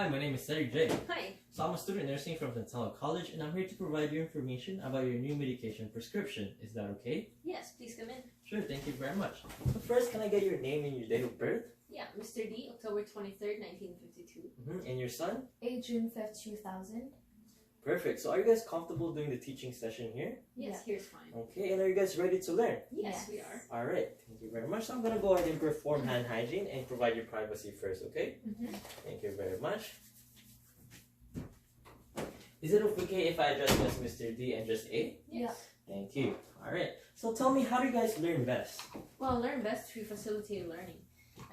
Hi, my name is Cedrick. Hi. So I'm a student nursing from Centennial College, and I'm here to provide you information about your new medication prescription. Is that okay? Yes, please come in. Sure, thank you very much. So first, can I get your name and your date of birth? Yeah, Mr. D, October 23rd, 1952. And your son? June 5th, 2000. Perfect. So are you guys comfortable doing the teaching session here? Yes, here's fine. Okay, and are you guys ready to learn? Yes, we are. Alright, thank you very much. So I'm going to go ahead and perform hand hygiene and provide your privacy first, okay? Thank you very much. Is it okay if I address you as Mr. D and just A? Yes. Thank you. Alright, so tell me, how do you guys learn best? Well, learn best through facilitated learning.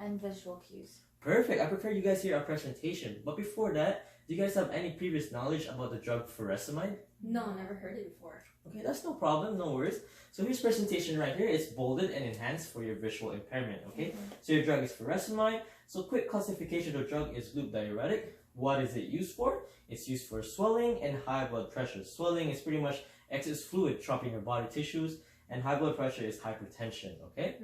And visual cues. Perfect. I prepared you guys here a presentation. But before that, do you guys have any previous knowledge about the drug furosemide? No, never heard it before. Okay, that's no problem. No worries. So here's presentation right here. It's bolded and enhanced for your visual impairment. Okay. So your drug is furosemide. So quick classification of drug is loop diuretic. What is it used for? It's used for swelling and high blood pressure. Swelling is pretty much excess fluid trapping your body tissues, and high blood pressure is hypertension. Okay.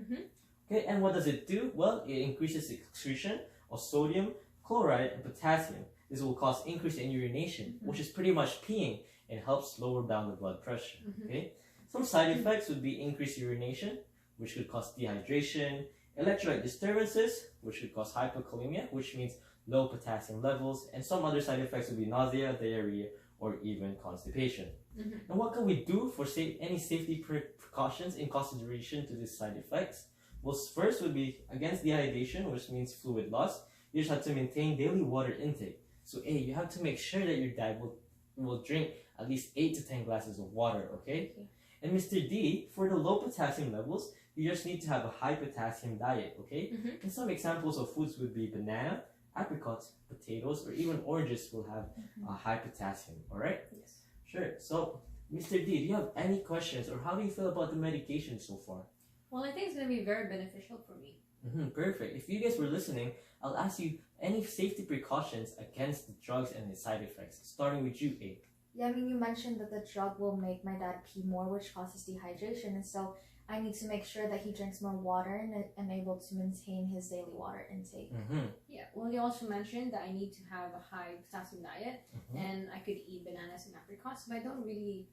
Okay, and what does it do? Well, it increases the excretion of sodium, chloride, and potassium. This will cause increase in urination, which is pretty much peeing, and helps lower down the blood pressure. Okay, some side effects would be increased urination, which could cause dehydration, electrolyte disturbances, which could cause hypokalemia, which means low potassium levels, and some other side effects would be nausea, diarrhea, or even constipation. And what can we do for any safety precautions in consideration to these side effects? Well, first would be against dehydration, which means fluid loss. You just have to maintain daily water intake. So A, you have to make sure that your dad will drink at least 8 to 10 glasses of water, okay? And Mr. D, for the low potassium levels, you just need to have a high potassium diet, okay? And some examples of foods would be banana, apricots, potatoes, or even oranges will have a high potassium, alright? Yes. Sure. So, Mr. D, do you have any questions, or how do you feel about the medication so far? Well, I think it's going to be very beneficial for me. Perfect. If you guys were listening, I'll ask you any safety precautions against the drugs and its side effects, starting with you, A. Yeah, I mean, you mentioned that the drug will make my dad pee more, which causes dehydration, and so I need to make sure that he drinks more water and able to maintain his daily water intake. Yeah, well, you also mentioned that I need to have a high potassium diet, and I could eat bananas and apricots, but I don't really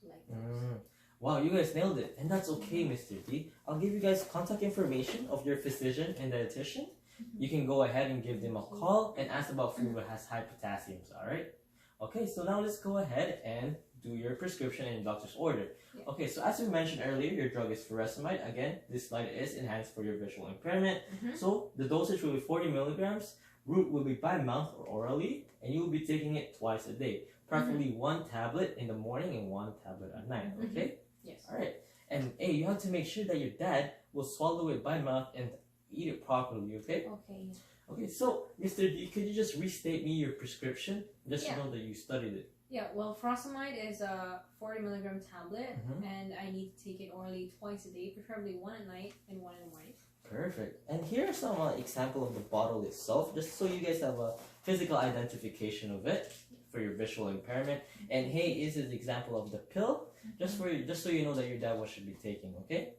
like those. Wow, you guys nailed it. And that's okay, Mr. D. I'll give you guys contact information of your physician and dietitian. You can go ahead and give them a call and ask about food that has high potassiums, alright? Okay, so now let's go ahead and do your prescription in doctor's order. Okay, so as we mentioned earlier, your drug is furosemide. Again, this slide is enhanced for your visual impairment. So the dosage will be 40 milligrams. Route will be by mouth or orally, and you will be taking it twice a day. Preferably one tablet in the morning and one tablet at night, okay? Yes. Alright. And A, you have to make sure that your dad will swallow it by mouth and eat it properly, okay? Okay. Okay, so Mr. D, could you just restate me your prescription? Just to know that you studied it. Yeah, well, furosemide is a 40 milligram tablet, and I need to take it orally twice a day, preferably one at night and one in the morning. Perfect. And here are some example of the bottle itself, just so you guys have a physical identification of it for your visual impairment. And hey, this is an example of the pill, just so you know that your dad should be taking. Okay.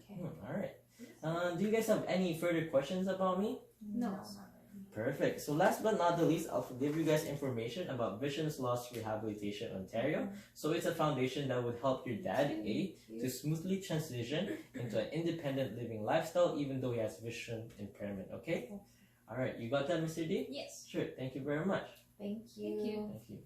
All right. Do you guys have any further questions about me? No. Not really. Perfect. So last but not the least, I'll give you guys information about Vision Loss Rehabilitation Ontario. So it's a foundation that would help your dad, A, to smoothly transition into an independent living lifestyle even though he has vision impairment, okay? Alright, you got that, Mr. D? Yes. Sure, thank you very much. Thank you. Thank you. Thank you.